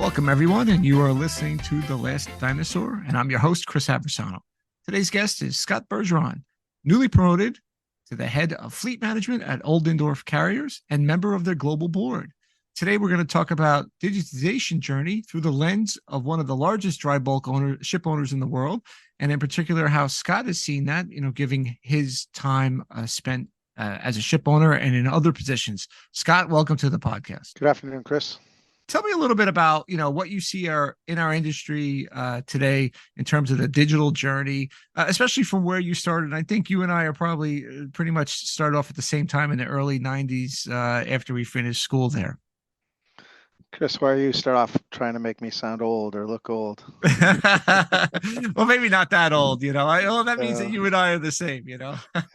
Welcome, everyone, and you are listening to The Last Dinosaur, and I'm your host, Chris Aversano. Today's guest is Scott Bergeron, newly promoted to the head of fleet management at Oldendorff Carriers and member of their global board. Today, we're going to talk about digitization journey through the lens of one of the largest dry bulk ship owners in the world, and in particular, how Scott has seen that, giving his time spent as a ship owner and in other positions. Scott, welcome to the podcast. Good afternoon, Chris. Tell me a little bit about what you see are in our industry today in terms of the digital journey, especially from where you started. I think you and I are probably pretty much started off at the same time in the early 90s after we finished school there. Chris, why you start off trying to make me sound old or look old? Well, maybe not that old, that means that you and I are the same,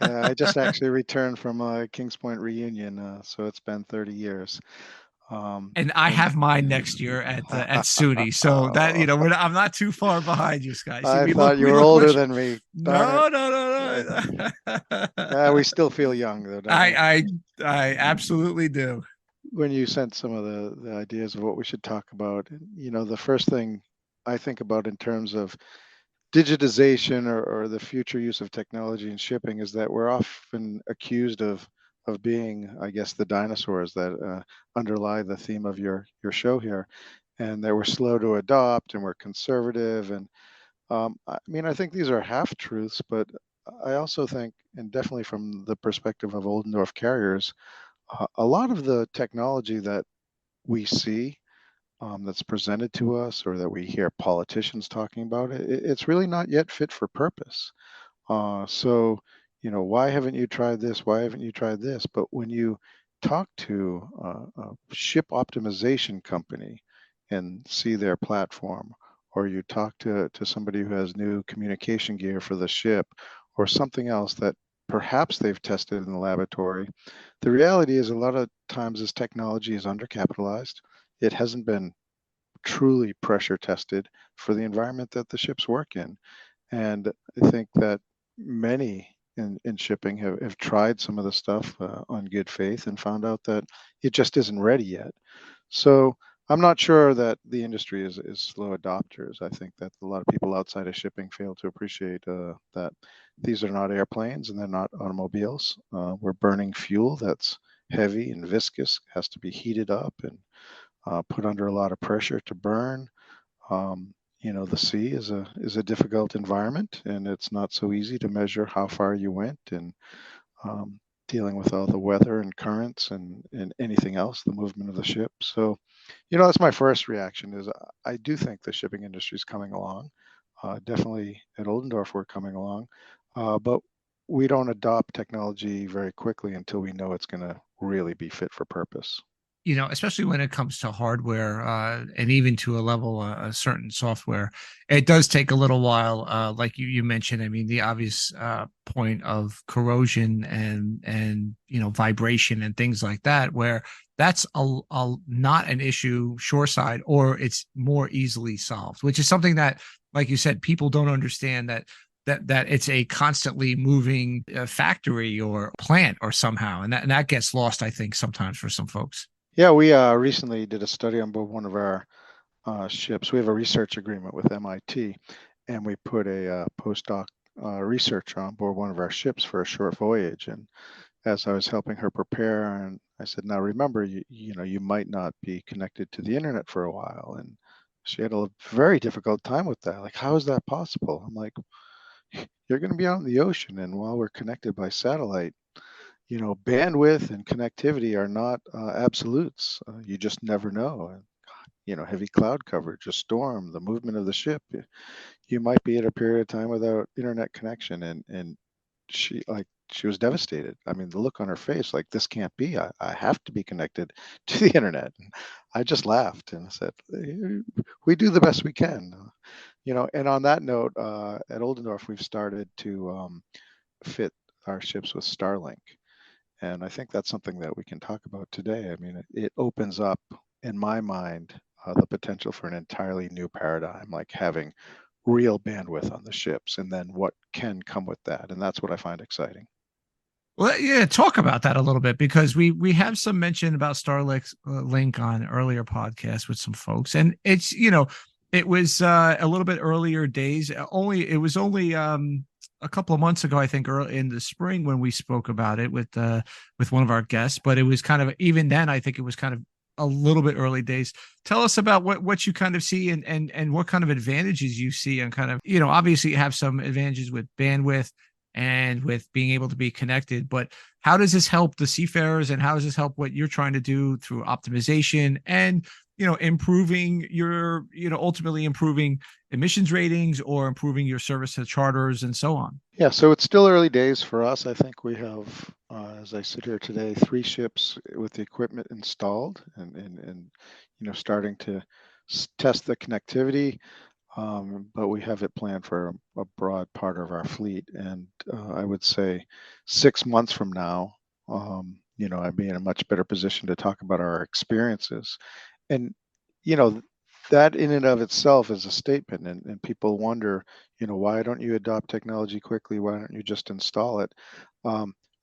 I just actually returned from a Kings Point reunion, so it's been 30 years. And I have mine next year at SUNY, so that I'm not too far behind you guys. I thought you were older than me. No, no. We still feel young, though. I absolutely do. When you sent some of the ideas of what we should talk about, the first thing I think about in terms of digitization or the future use of technology in shipping is that we're often accused of being, I guess, the dinosaurs that underlie the theme of your show here, and that we're slow to adopt and we're conservative. And I think these are half truths, but I also think, and definitely from the perspective of Oldendorff Carriers, a lot of the technology that we see that's presented to us or that we hear politicians talking about, it's really not yet fit for purpose. So, why haven't you tried this? Why haven't you tried this? But when you talk to a ship optimization company and see their platform, or you talk to somebody who has new communication gear for the ship, or something else that perhaps they've tested in the laboratory, the reality is a lot of times this technology is undercapitalized. It hasn't been truly pressure tested for the environment that the ships work in. And I think that many in shipping have tried some of the stuff on good faith and found out that it just isn't ready yet. So I'm not sure that the industry is slow adopters. I think that a lot of people outside of shipping fail to appreciate that these are not airplanes and they're not automobiles. We're burning fuel that's heavy and viscous, has to be heated up and put under a lot of pressure to burn. The sea is a difficult environment, and it's not so easy to measure how far you went, and dealing with all the weather and currents and anything else, the movement of the ship. So, that's my first reaction is I do think the shipping industry is coming along. Definitely at Oldendorff, we're coming along, but we don't adopt technology very quickly until we know it's going to really be fit for purpose. Especially when it comes to hardware and even to a level, a certain software, it does take a little while. Like you mentioned, I mean, the obvious point of corrosion and vibration and things like that, where that's not an issue shoreside, or it's more easily solved, which is something that, like you said, people don't understand that it's a constantly moving factory or plant or somehow, and that gets lost, I think, sometimes for some folks. Yeah, we recently did a study on board one of our ships. We have a research agreement with MIT, and we put a postdoc researcher on board one of our ships for a short voyage. And as I was helping her prepare, and I said, "Now remember, you might not be connected to the internet for a while." And she had a very difficult time with that. Like, how is that possible? I'm like, "You're going to be out in the ocean, and while we're connected by satellite, bandwidth and connectivity are not absolutes. You just never know. And, heavy cloud coverage, a storm, the movement of the ship. You might be at a period of time without internet connection." And she was devastated. I mean, the look on her face, like, this can't be. I have to be connected to the internet. And I just laughed and said, we do the best we can. And on that note, at Oldendorff, we've started to fit our ships with Starlink. And I think that's something that we can talk about today. I mean, it opens up, in my mind, the potential for an entirely new paradigm, like having real bandwidth on the ships, and then what can come with that. And that's what I find exciting. Well, yeah, talk about that a little bit because we have some mention about Starlink link on earlier podcasts with some folks, and it's it was a little bit earlier days. Only it was only a couple of months ago, I think, early in the spring when we spoke about it with one of our guests. But it was kind of even then, I think it was kind of a little bit early days. Tell us about what you kind of see and what kind of advantages you see and kind of obviously you have some advantages with bandwidth and with being able to be connected. But how does this help the seafarers and how does this help what you're trying to do through optimization and, improving your, ultimately improving emissions ratings or improving your service to charters and so on? Yeah, so it's still early days for us. I think we have, as I sit here today, 3 ships with the equipment installed and starting to test the connectivity. But we have it planned for a broad part of our fleet. And I would say 6 months from now, I'd be in a much better position to talk about our experiences. And, you know, that in and of itself is a statement. And people wonder, why don't you adopt technology quickly? Why don't you just install it?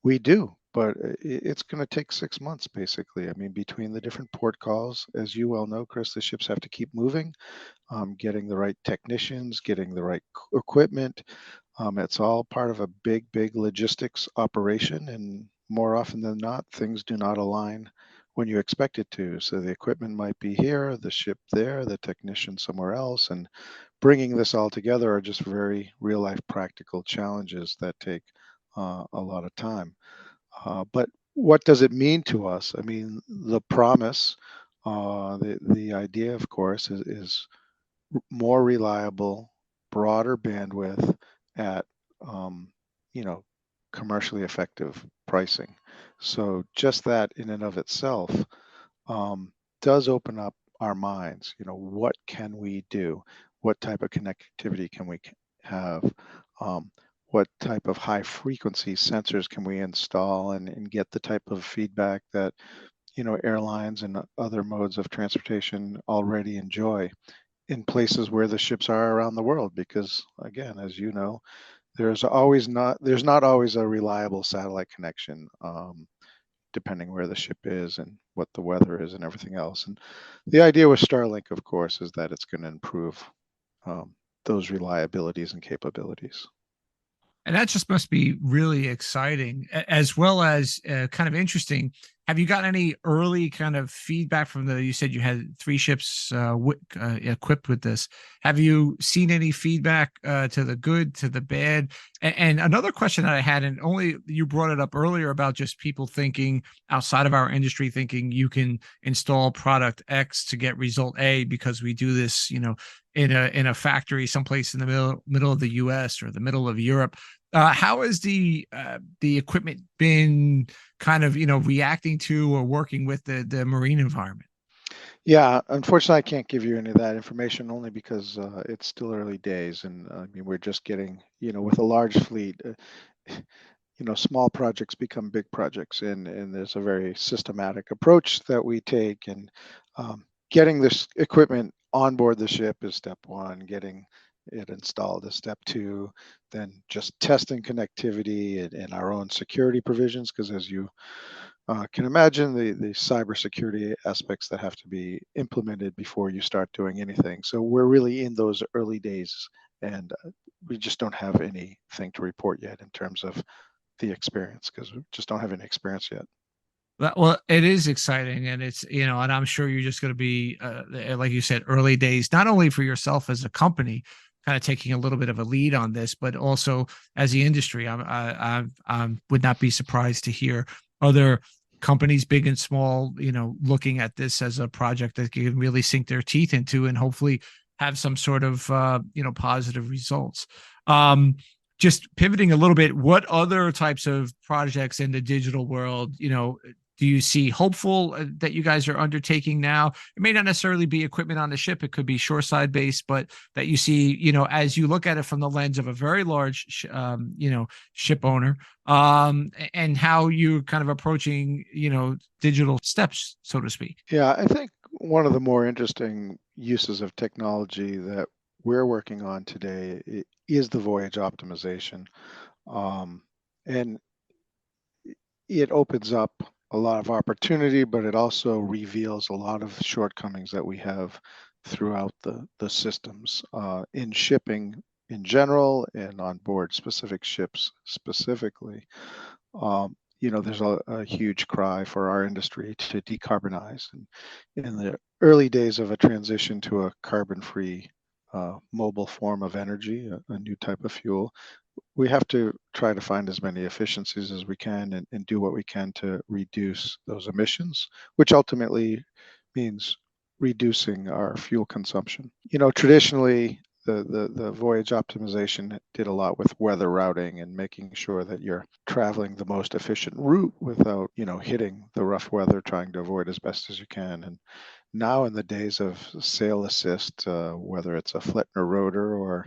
We do. But it's going to take 6 months, basically. I mean, between the different port calls, as you well know, Chris, the ships have to keep moving, getting the right technicians, getting the right equipment. It's all part of a big, big logistics operation. And more often than not, things do not align when you expect it to. So the equipment might be here, the ship there, the technician somewhere else. And bringing this all together are just very real life practical challenges that take a lot of time. But what does it mean to us? I mean, the promise, the idea, of course, is more reliable, broader bandwidth at you know commercially effective pricing. So just that in and of itself does open up our minds. What can we do? What type of connectivity can we have? Um, what type of high frequency sensors can we install and get the type of feedback that airlines and other modes of transportation already enjoy in places where the ships are around the world? Because again, as you know, there's not always a reliable satellite connection, depending where the ship is and what the weather is and everything else. And the idea with Starlink, of course, is that it's going to improve um, those reliabilities and capabilities. And that just must be really exciting, as well as kind of interesting. Have you got any early kind of feedback from you said you had 3 ships equipped with this? Have you seen any feedback to the good, to the bad? And another question that I had, and only you brought it up earlier about just people thinking outside of our industry, thinking you can install product X to get result A because we do this, in a factory someplace in the middle of the U.S. or the middle of Europe. How has the equipment been kind of reacting to or working with the marine environment? Yeah, unfortunately, I can't give you any of that information only because it's still early days, and I mean we're just getting, with a large fleet, small projects become big projects, and there's a very systematic approach that we take, and getting this equipment on board the ship is step one. Getting it installed is step two. Then just testing connectivity and our own security provisions, because as you can imagine, the cybersecurity aspects that have to be implemented before you start doing anything. So we're really in those early days, and we just don't have anything to report yet in terms of the experience, because we just don't have any experience yet. Well, it is exciting, and it's and I'm sure you're just going to be, like you said, early days, not only for yourself as a company, kind of taking a little bit of a lead on this, but also as the industry. I would not be surprised to hear other companies, big and small, looking at this as a project that can really sink their teeth into, and hopefully have some sort of positive results. Um, just pivoting a little bit, what other types of projects in the digital world, do you see hopeful that you guys are undertaking now? It may not necessarily be equipment on the ship. It could be shoreside based, but that you see, as you look at it from the lens of a very large, ship owner, and how you kind of approaching, digital steps, so to speak. Yeah, I think one of the more interesting uses of technology that we're working on today is the voyage optimization. Um, and it opens up a lot of opportunity, but it also reveals a lot of shortcomings that we have throughout the systems in shipping in general and on board specific ships specifically. There's a huge cry for our industry to decarbonize. And in the early days of a transition to a carbon-free mobile form of energy, a new type of fuel, we have to try to find as many efficiencies as we can and do what we can to reduce those emissions, which ultimately means reducing our fuel consumption. Traditionally, the voyage optimization did a lot with weather routing and making sure that you're traveling the most efficient route without, hitting the rough weather, trying to avoid as best as you can. And now in the days of sail assist, whether it's a Flettner rotor or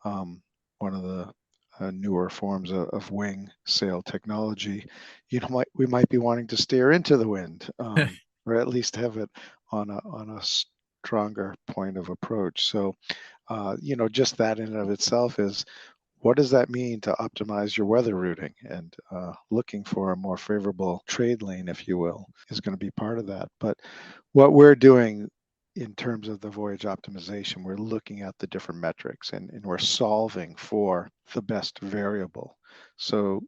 one of the newer forms of wing sail technology, we might be wanting to steer into the wind, or at least have it on a stronger point of approach. So, just that in and of itself is, what does that mean to optimize your weather routing? And looking for a more favorable trade lane, if you will, is going to be part of that. But what we're doing in terms of the voyage optimization, we're looking at the different metrics and we're solving for the best variable. So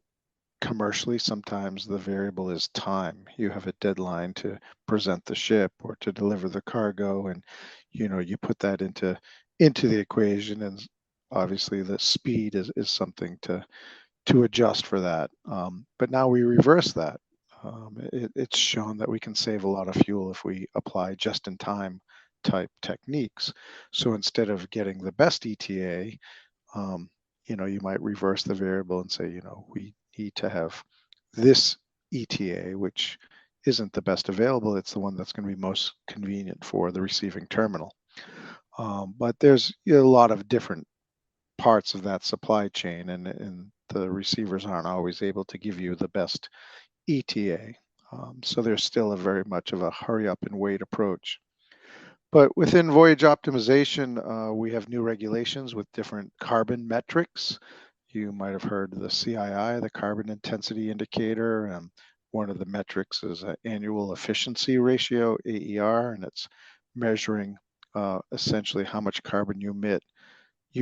commercially, sometimes the variable is time. You have a deadline to present the ship or to deliver the cargo, and you put that into the equation, and obviously the speed is something to adjust for that. But now we reverse that. It's shown that we can save a lot of fuel if we apply just-in-time type techniques. So instead of getting the best ETA, you might reverse the variable and say, we need to have this ETA, which isn't the best available. It's the one that's going to be most convenient for the receiving terminal. But there's a lot of different parts of that supply chain, and the receivers aren't always able to give you the best ETA. So there's still a very much of a hurry up and wait approach. But within voyage optimization, we have new regulations with different carbon metrics. You might have heard of the CII, the Carbon Intensity Indicator. One of the metrics is an annual efficiency ratio, AER, and it's measuring essentially how much carbon you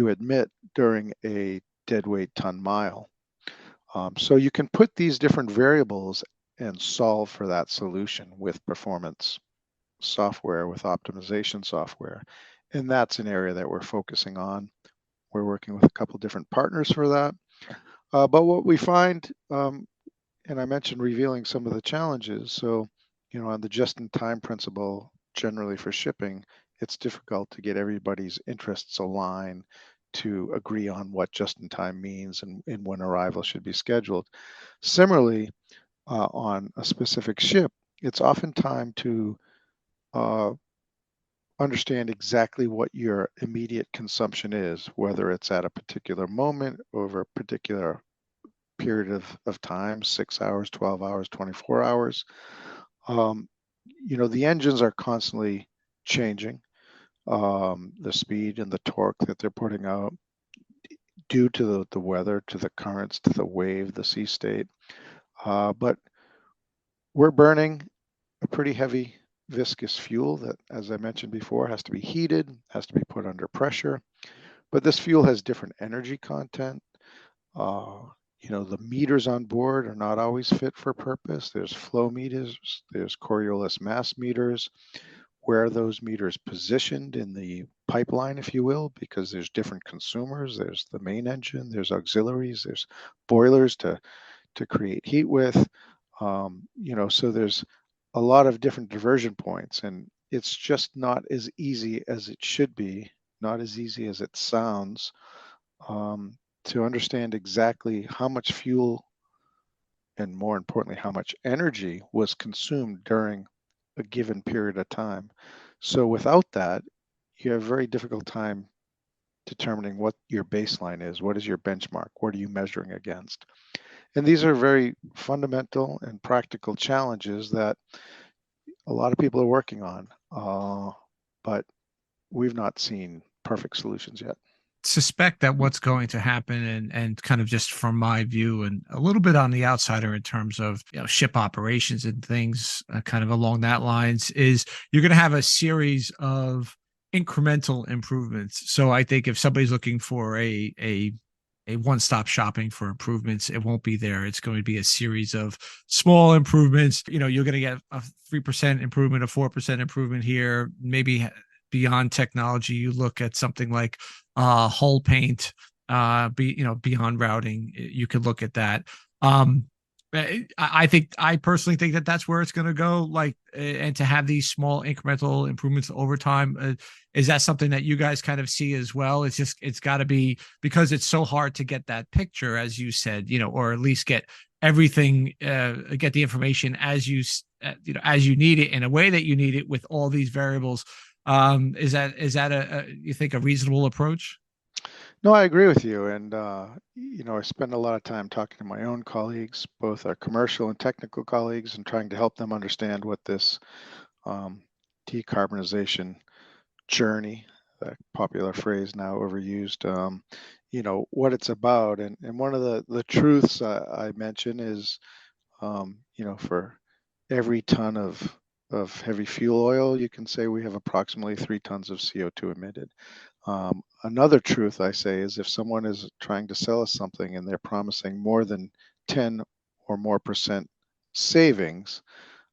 emit during a deadweight ton mile. So you can put these different variables and solve for that solution with performance software, with optimization software. And that's an area that we're focusing on. We're working with a couple different partners for that. But what we find, and I mentioned revealing some of the challenges. So, on the just-in-time principle, generally for shipping, it's difficult to get everybody's interests aligned to agree on what just-in-time means and when arrival should be scheduled. Similarly, on a specific ship, it's often time to understand exactly what your immediate consumption is, whether it's at a particular moment over a particular period of time, 6 hours, 12 hours, 24 hours. The engines are constantly changing, the speed and the torque that they're putting out due to the weather, to the currents, to the wave, the sea state. But we're burning a pretty heavy viscous fuel that, as I mentioned before, has to be heated, has to be put under pressure. But this fuel has different energy content. The meters on board are not always fit for purpose. There's flow meters, there's Coriolis mass meters. Where are those meters positioned in the pipeline, if you will, because there's different consumers. There's the main engine, there's auxiliaries, there's boilers to create heat with. So there's a lot of different diversion points, and it's just not as easy as it should be, not as easy as it sounds, to understand exactly how much fuel and, more importantly, how much energy was consumed during a given period of time. So without that, you have a very difficult time determining what your baseline is. What is your benchmark? What are you measuring against? And these are very fundamental and practical challenges that a lot of people are working on, but we've not seen perfect solutions yet. suspect that what's going to happen, and kind of just from my view and a little bit on the outsider in terms of ship operations and things kind of along that lines, is you're going to have a series of incremental improvements. So I think if somebody's looking for a one-stop shopping for improvements, it won't be there. It's going to be a series of small improvements. You're going to get a 3% improvement, a 4% improvement here. Maybe beyond technology, you look at something like hull paint, beyond routing, you could look at that. I personally think that that's where it's going to go. Like, and to have these small incremental improvements over time, is that something that you guys kind of see as well? It's got to be, because it's so hard to get that picture, as you said, or at least get everything, get the information as you need it in a way that you need it with all these variables. Is that you think a reasonable approach? No, I agree with you. And, I spend a lot of time talking to my own colleagues, both our commercial and technical colleagues, and trying to help them understand what this um, decarbonization journey, that popular phrase now overused, what it's about. And one of the truths I mention is, for every ton of heavy fuel oil, you can say we have approximately 3 tons of CO2 emitted. Another truth I say is if someone is trying to sell us something and they're promising more than 10 or more percent savings,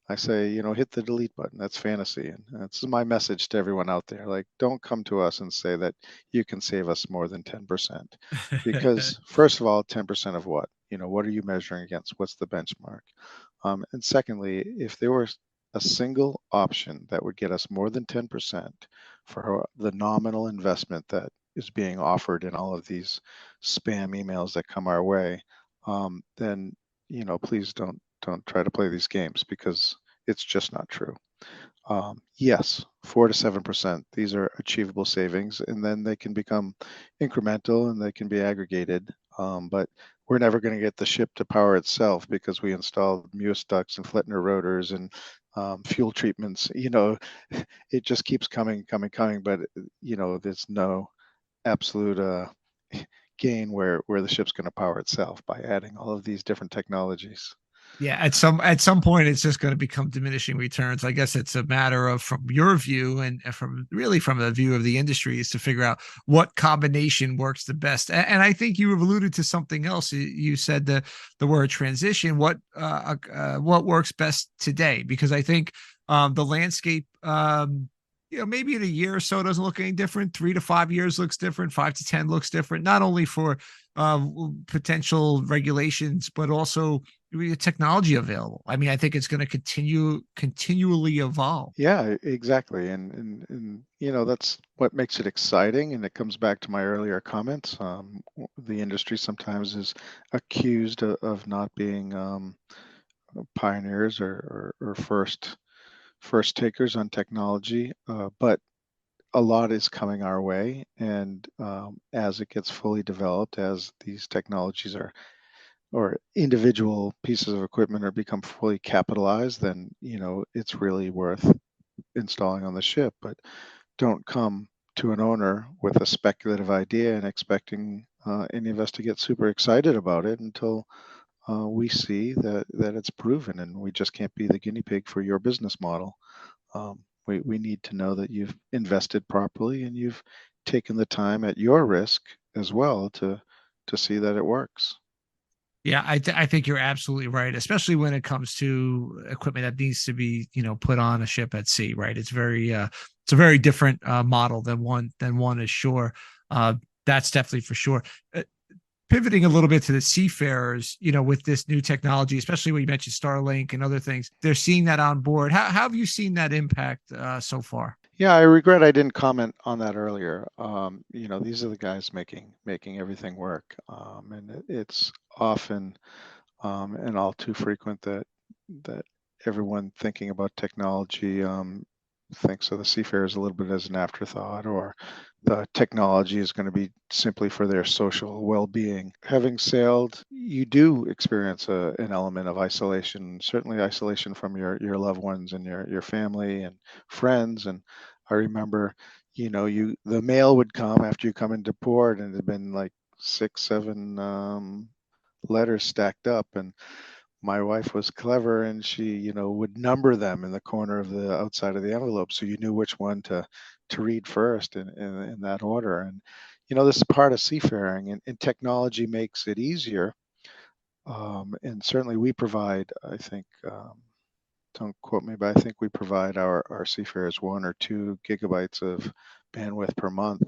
I say, hit the delete button. That's fantasy. And that's my message to everyone out there. Like, don't come to us and say that you can save us more than 10%. Because, first of all, 10% of what? What are you measuring against? What's the benchmark? And secondly, if there was a single option that would get us more than 10% for the nominal investment that is being offered in all of these spam emails that come our way, then please don't try to play these games, because it's just not true. Yes, 4 to 7%. These are achievable savings, and then they can become incremental and they can be aggregated. But we're never going to get the ship to power itself because we installed Mewis ducts and Flettner rotors and fuel treatments. It just keeps coming, coming, coming. But there's no absolute gain where the ship's going to power itself by adding all of these different technologies. Yeah, at some point it's just going to become diminishing returns. I guess it's a matter of, from your view and from the view of the industry, is to figure out what combination works the best. And I think you have alluded to something else. You said the word transition. What works best today? Because I think the landscape, maybe in a year or so doesn't look any different. 3 to 5 years looks different. 5 to 10 looks different. Not only for potential regulations, but also the technology available. I mean, I think it's going to continually evolve. Yeah, exactly. And that's what makes it exciting. And it comes back to my earlier comments. The industry sometimes is accused of not being pioneers or first takers on technology, but a lot is coming our way. And as it gets fully developed, as these technologies are, or individual pieces of equipment are become fully capitalized, then it's really worth installing on the ship. But don't come to an owner with a speculative idea and expecting any of us to get super excited about it until we see that it's proven, and we just can't be the guinea pig for your business model. We need to know that you've invested properly and you've taken the time at your risk as well to see that it works. Yeah, I think you're absolutely right, especially when it comes to equipment that needs to be, put on a ship at sea, right? It's a very different model than one ashore. That's definitely for sure. Pivoting a little bit to the seafarers, with this new technology, especially when you mentioned Starlink and other things, they're seeing that on board. How have you seen that impact so far? Yeah, I regret I didn't comment on that earlier. These are the guys making everything work, and it's often and all too frequent that everyone thinking about technology thinks of the seafarers a little bit as an afterthought, or the technology is going to be simply for their social well-being. Having sailed, you do experience an element of isolation, certainly isolation from your loved ones and your family and friends. And I remember, the mail would come after you come into port, and it had been like 6, 7 letters stacked up, and my wife was clever, and she, would number them in the corner of the outside of the envelope, so you knew which one to read first in that order. And this is part of seafaring, and technology makes it easier. And certainly we provide, I think, don't quote me, but I think we provide our seafarers 1 or 2 gigabytes of bandwidth per month.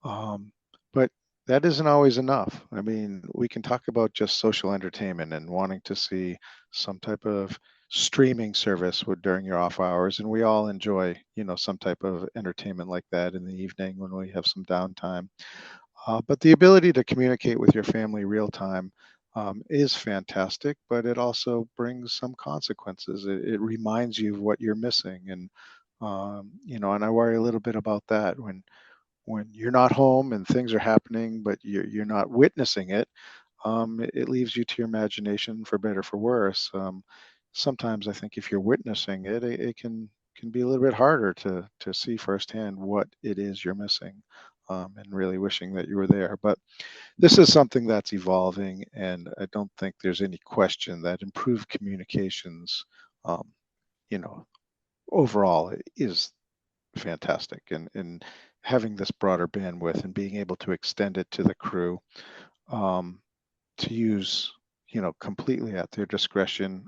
Um, but that isn't always enough. I mean, we can talk about just social entertainment and wanting to see some type of streaming service during your off hours, and we all enjoy, some type of entertainment like that in the evening when we have some downtime. But the ability to communicate with your family real time is fantastic, but it also brings some consequences. It reminds you of what you're missing, and I worry a little bit about that when you're not home and things are happening, but you're not witnessing it. It leaves you to your imagination, for better for worse. Sometimes I think if you're witnessing it, it can be a little bit harder to see firsthand what it is you're missing, and really wishing that you were there. But this is something that's evolving, and I don't think there's any question that improved communications, um, you know, overall is fantastic. And having this broader bandwidth and being able to extend it to the crew, um, to use, completely at their discretion,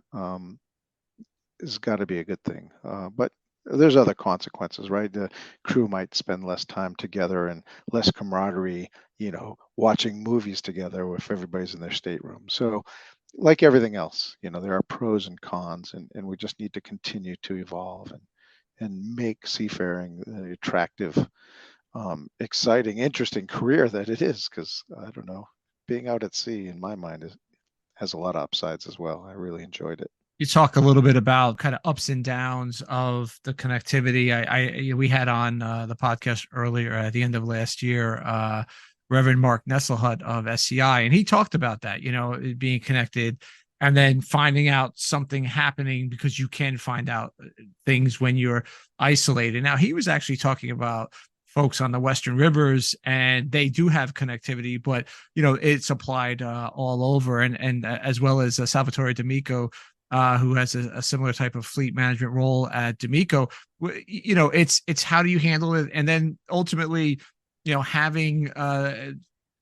has got to be a good thing. But there's other consequences, right? The crew might spend less time together and less camaraderie, watching movies together if everybody's in their stateroom. So, like everything else, there are pros and cons, and we just need to continue to evolve and make seafaring the attractive, exciting, interesting career that it is. Because I don't know, being out at sea, in my mind, has a lot of upsides as well. I really enjoyed it. You talk a little bit about kind of ups and downs of the connectivity. We had on the podcast earlier at the end of last year, Reverend Mark Nesselhut of SCI, and he talked about that, being connected and then finding out something happening, because you can find out things when you're isolated. Now, he was actually talking about folks on the Western rivers, and they do have connectivity, but it's applied all over, and as well as Salvatore D'Amico, who has a similar type of fleet management role at D'Amico. It's how do you handle it, and then ultimately, having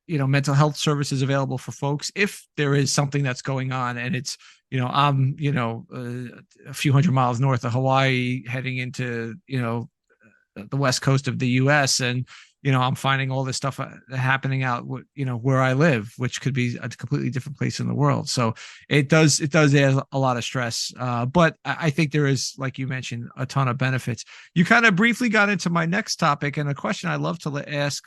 mental health services available for folks if there is something that's going on, and it's I'm a few hundred miles north of Hawaii, heading into the west coast of the U.S. and I'm finding all this stuff happening out where I live, which could be a completely different place in the world. So it does add a lot of stress, but I think there is, like you mentioned, a ton of benefits. You kind of briefly got into my next topic, and a question I love to ask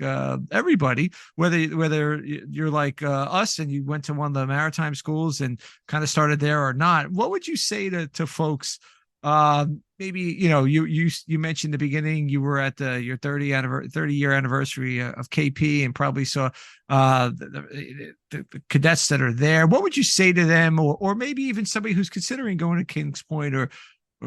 everybody, whether you're like us and you went to one of the maritime schools and kind of started there or not. What would you say to folks? Maybe you mentioned the beginning, you were at your 30-year anniversary of KP, and probably saw the cadets that are there. What would you say to them, or maybe even somebody who's considering going to Kings Point, or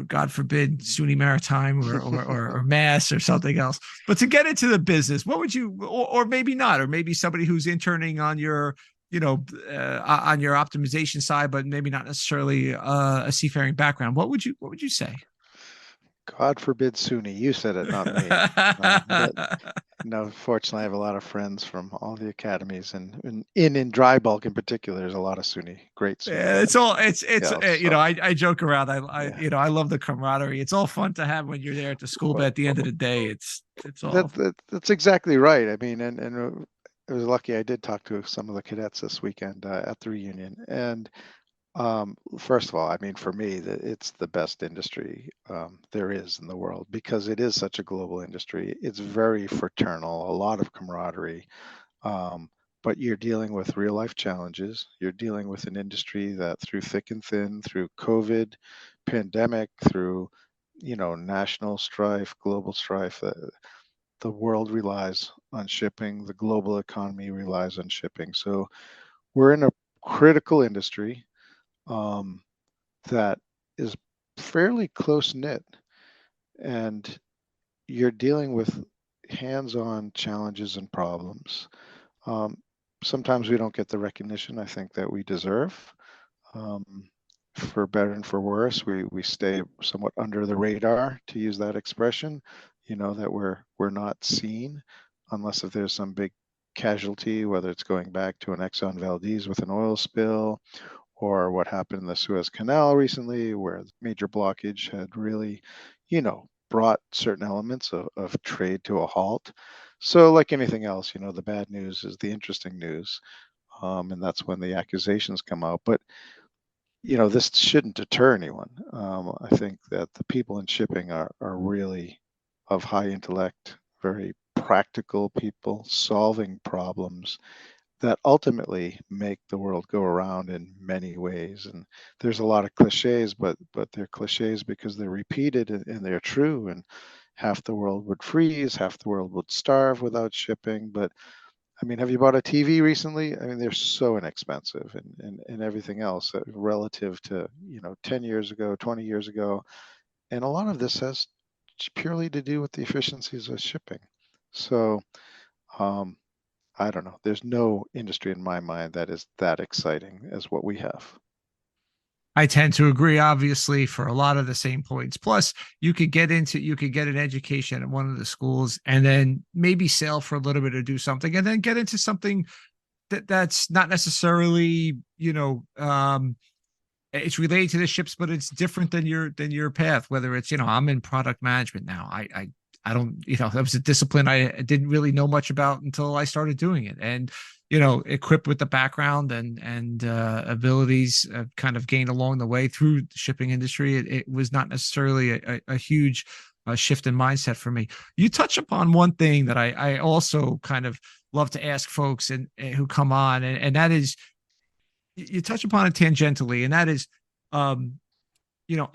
God forbid SUNY Maritime, or Mass, or something else, but to get into the business? What would you, or maybe not, or maybe somebody who's interning on your on your optimization side, but maybe not necessarily a seafaring background. What would you say? God forbid SUNY. You said it, not me. That No, fortunately, I have a lot of friends from all the academies, and in dry bulk in particular, there's a lot of great SUNY Yeah, it's guys. all it's Yeah, so I joke around. I yeah, I love the camaraderie. It's all fun to have when you're there at the school, but well, at the end of the day, it's that, all. that that's exactly right. I mean, and I was lucky. I did talk to some of the cadets this weekend at the reunion, and first of all, I mean, for me, it's the best industry there is in the world, because it is such a global industry. It's very fraternal, a lot of camaraderie. Um, but you're dealing with real life challenges. You're dealing with an industry that, through thick and thin, through COVID, pandemic, through national strife, global strife, the world relies on shipping. The global economy relies on shipping. So we're in a critical industry, um, that is fairly close knit, and you're dealing with hands-on challenges and problems. Um, Sometimes we don't get the recognition I think that we deserve. Um, for better and for worse, we stay somewhat under the radar, to use that expression. That we're not seen unless if there's some big casualty, whether it's going back to an Exxon Valdez with an oil spill, or what happened in the Suez Canal recently, where the major blockage had really, brought certain elements of trade to a halt. So, like anything else, the bad news is the interesting news, and that's when the accusations come out. But this shouldn't deter anyone. I think that the people in shipping are really of high intellect, very practical people solving problems that ultimately make the world go around in many ways. And there's a lot of cliches, but they're cliches because they're repeated and they're true. And half the world would freeze, half the world would starve without shipping. But I mean, have you bought a TV recently? I mean, they're so inexpensive and everything else relative to, 10 years ago, 20 years ago. And a lot of this has purely to do with the efficiencies of shipping. So, um, I don't know. There's no industry in my mind that is that exciting as what we have. I tend to agree, obviously, for a lot of the same points. Plus, you could get an education at one of the schools and then maybe sail for a little bit or do something and then get into something that's not necessarily, it's related to the ships, but it's different than your path. Whether it's, I'm in product management now. I don't, that was a discipline I didn't really know much about until I started doing it. And, equipped with the background and abilities kind of gained along the way through the shipping industry, it was not necessarily a huge shift in mindset for me. You touch upon one thing that I also kind of love to ask folks and who come on, and that is, you touch upon it tangentially, and that is, um,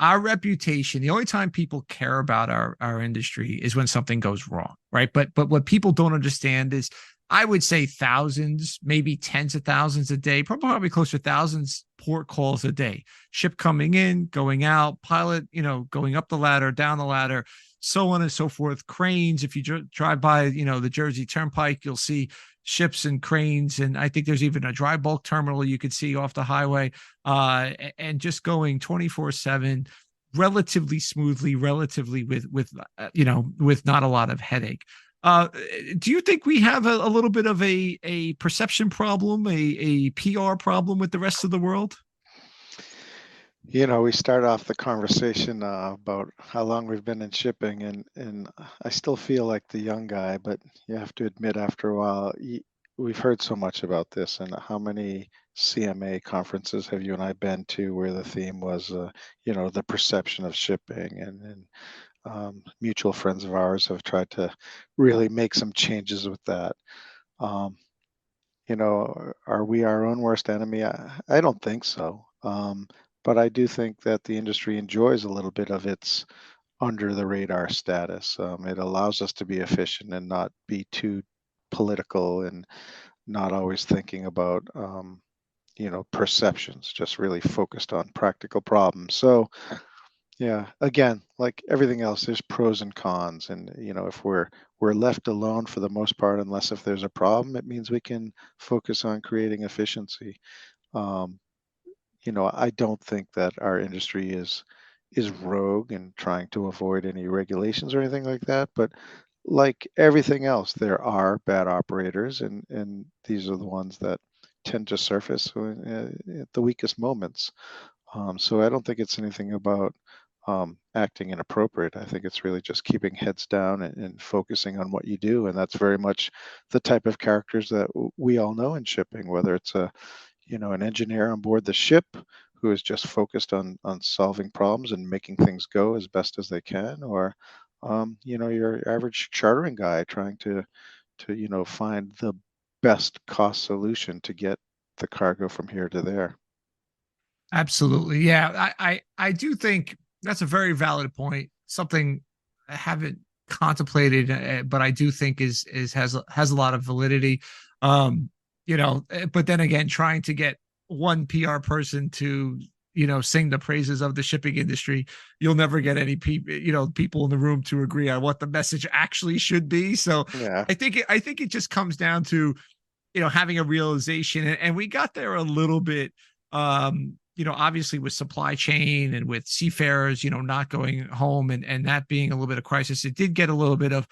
our reputation. The only time people care about our industry is when something goes wrong, right? But what people don't understand is, I would say thousands, maybe tens of thousands a day, probably close to thousands port calls a day. Ship coming in, going out, pilot, going up the ladder, down the ladder, so on and so forth. Cranes. If you drive by, the Jersey Turnpike, you'll see ships and cranes, and I think there's even a dry bulk terminal you could see off the highway, and just going 24/7, relatively smoothly, relatively with not a lot of headache. Uh, do you think we have a little bit of a perception problem, a PR problem with the rest of the world? We start off the conversation about how long we've been in shipping, and I still feel like the young guy, but you have to admit after a while, we've heard so much about this. And how many CMA conferences have you and I been to where the theme was, the perception of shipping, and mutual friends of ours have tried to really make some changes with that. Um, are we our own worst enemy? I don't think so. But I do think that the industry enjoys a little bit of its under the radar status. It allows us to be efficient and not be too political and not always thinking about, perceptions, just really focused on practical problems. So, yeah, again, like everything else, there's pros and cons. And, if we're left alone for the most part, unless if there's a problem, it means we can focus on creating efficiency. Um, I don't think that our industry is rogue and trying to avoid any regulations or anything like that. But like everything else, there are bad operators, and these are the ones that tend to surface at the weakest moments. So I don't think it's anything about acting inappropriate. I think it's really just keeping heads down and focusing on what you do, and that's very much the type of characters that we all know in shipping. Whether it's an engineer on board the ship who is just focused on solving problems and making things go as best as they can, or your average chartering guy trying to find the best cost solution to get the cargo from here to there. Absolutely. Yeah. I do think that's a very valid point. Something I haven't contemplated, but I do think is has a lot of validity. But then again, trying to get one PR person to sing the praises of the shipping industry, you'll never get any people in the room to agree on what the message actually should be. So Yeah. I think it just comes down to having a realization, and we got there a little bit, obviously with supply chain and with seafarers, not going home, and that being a little bit of crisis. It did get a little bit of,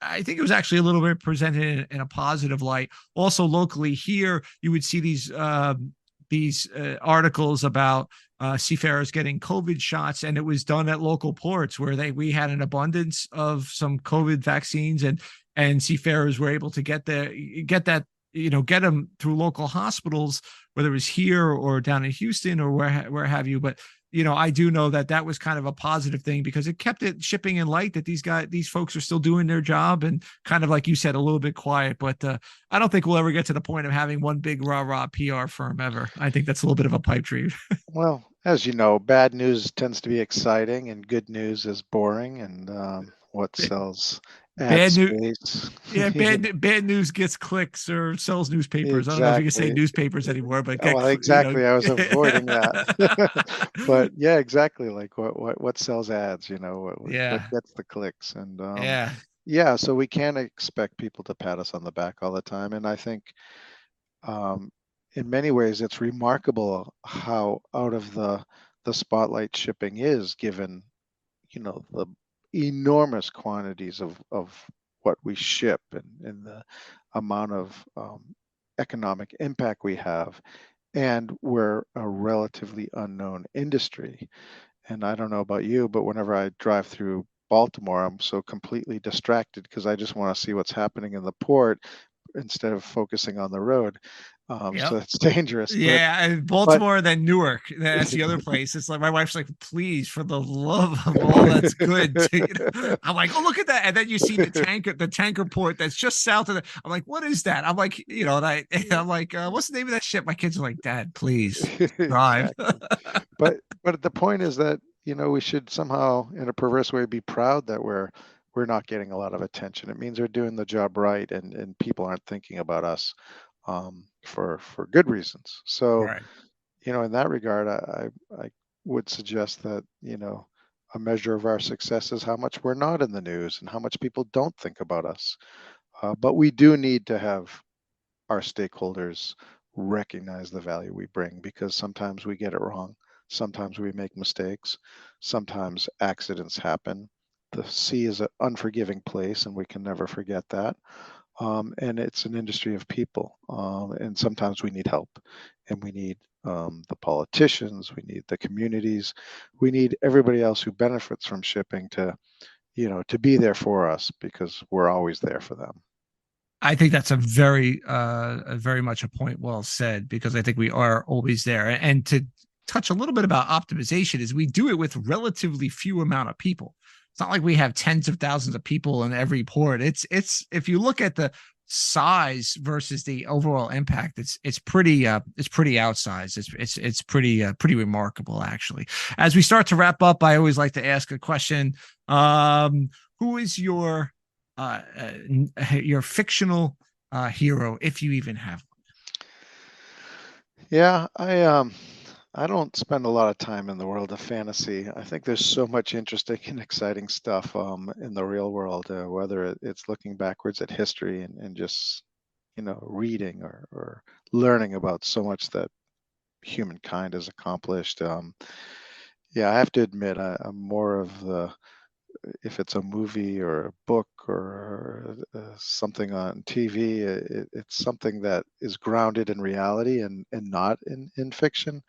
I think it was actually a little bit presented in a positive light. Also, locally here, you would see these articles about seafarers getting COVID shots, and it was done at local ports where we had an abundance of some COVID vaccines, and seafarers were able to get them through local hospitals, whether it was here or down in Houston or where have you. But I do know that was kind of a positive thing because it kept it shipping in light, that these folks are still doing their job, and kind of like you said, a little bit quiet. But I don't think we'll ever get to the point of having one big rah PR firm ever. I think that's a little bit of a pipe dream. Well, as you know, bad news tends to be exciting and good news is boring. And what sells ad Bad news. space? Yeah, You know, bad news gets clicks or sells newspapers. I don't know if you can say exactly. newspapers anymore, but Well, exactly. I was avoiding that. But yeah, exactly. Like what sells ads, what yeah, gets the clicks. And yeah. yeah, so we can't expect people to pat us on the back all the time. And I think um, in many ways it's remarkable how out of the spotlight shipping is, given, the enormous quantities of what we ship, and the amount of economic impact we have. And we're a relatively unknown industry. And I don't know about you, but whenever I drive through Baltimore, I'm so completely distracted because I just want to see what's happening in the port instead of focusing on the road. So Yep. it's dangerous. Yeah, and But Baltimore, then Newark. That's the other place. It's like my wife's like, please, for the love of all that's good. I'm like, oh, look at that. And then you see the tanker port that's just south of the. I'm like, what is that? I'm like, I'm like, what's the name of that ship? My kids are like, Dad, please drive. exactly. But the point is that, we should somehow, in a perverse way, be proud that we're not getting a lot of attention. It means we're doing the job right, and people aren't thinking about us for good reasons. So, Right. in that regard, I would suggest that, a measure of our success is how much we're not in the news and how much people don't think about us. But we do need to have our stakeholders recognize the value we bring, because sometimes we get it wrong. Sometimes we make mistakes. Sometimes accidents happen. The sea is an unforgiving place, and we can never forget that. And it's an industry of people. And sometimes we need help, and we need the politicians, we need the communities, we need everybody else who benefits from shipping to be there for us, because we're always there for them. I think that's a very much a point well said, because I think we are always there. And to touch a little bit about optimization, is we do it with relatively few amount of people. It's not like we have tens of thousands of people in every port. It's if you look at the size versus the overall impact, it's pretty outsized. It's pretty remarkable, actually. As we start to wrap up, I always like to ask a question. Who is your fictional hero, if you even have Yeah, I don't spend a lot of time in the world of fantasy. I think there's so much interesting and exciting stuff in the real world, whether it's looking backwards at history, and just, reading or learning about so much that humankind has accomplished. Yeah, I have to admit, I'm more of the, if it's a movie or a book or something on TV, it's something that is grounded in reality, and not in fiction.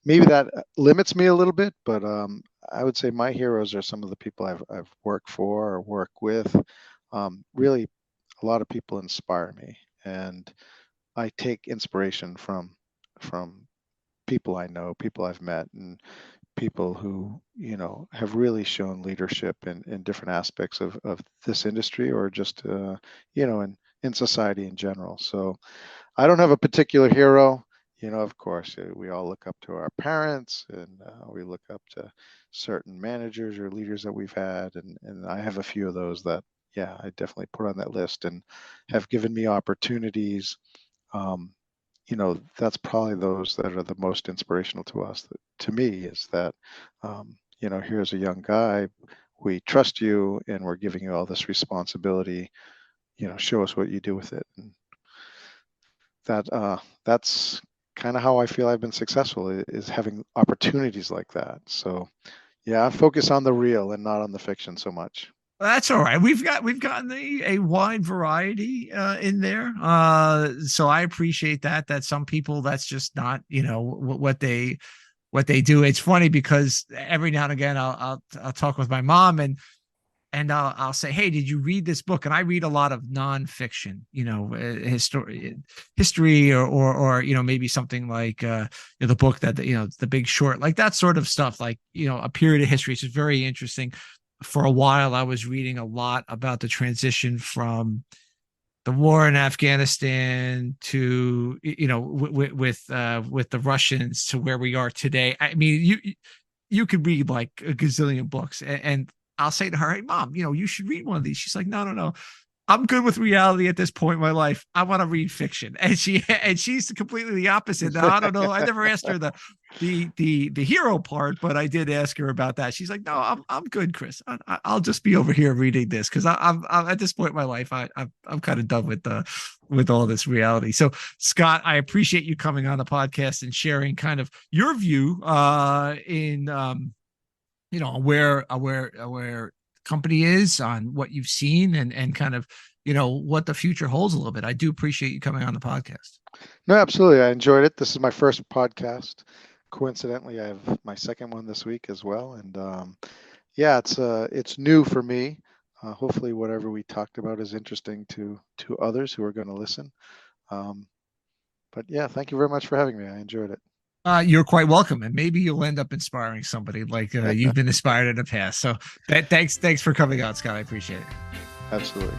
Maybe that limits me a little bit, but I would say my heroes are some of the people I've worked for or work with. Really, a lot of people inspire me, and I take inspiration from people I know, people I've met, and people who, have really shown leadership in different aspects of this industry, or just in society in general. So I don't have a particular hero. Of course, we all look up to our parents, and we look up to certain managers or leaders that we've had, and I have a few of those that, yeah, I definitely put on that list and have given me opportunities, um, that's probably those that are the most inspirational to us. To me, is that, here's a young guy, we trust you, and we're giving you all this responsibility. Show us what you do with it. And that's kind of how I feel I've been successful, is having opportunities like that. So yeah, I focus on the real and not on the fiction so much. That's all right. We've gotten a wide variety in there. So I appreciate that. That some people that's just not what they do. It's funny because every now and again I'll talk with my mom and I'll say, "Hey, did you read this book?" And I read a lot of nonfiction, history, or maybe something like the book that The Big Short, like that sort of stuff, like a period of history. It's very interesting. For a while, I was reading a lot about the transition from the war in Afghanistan to with the Russians to where we are today. I mean, you could read like a gazillion books, and I'll say to her, "Hey, mom, you should read one of these." She's like, "No, no, no. I'm good with reality at this point in my life. I want to read fiction." And she's completely the opposite. Now I don't know. I never asked her the hero part, but I did ask her about that. She's like, "No, I'm good, Chris. I'll just be over here reading this because I'm at this point in my life. I'm kind of done with all this reality." So Scott, I appreciate you coming on the podcast and sharing kind of your view in where company is, on what you've seen, and kind of what the future holds a little bit. I do appreciate you coming on the podcast. No, absolutely. I enjoyed it. This is my first podcast. Coincidentally, I have my second one this week as well. And yeah, it's new for me. Hopefully, whatever we talked about is interesting to others who are going to listen. But yeah, thank you very much for having me. I enjoyed it. You're quite welcome, and maybe you'll end up inspiring somebody like you've been inspired in the past. So thanks for coming on, Scott. I appreciate it. Absolutely.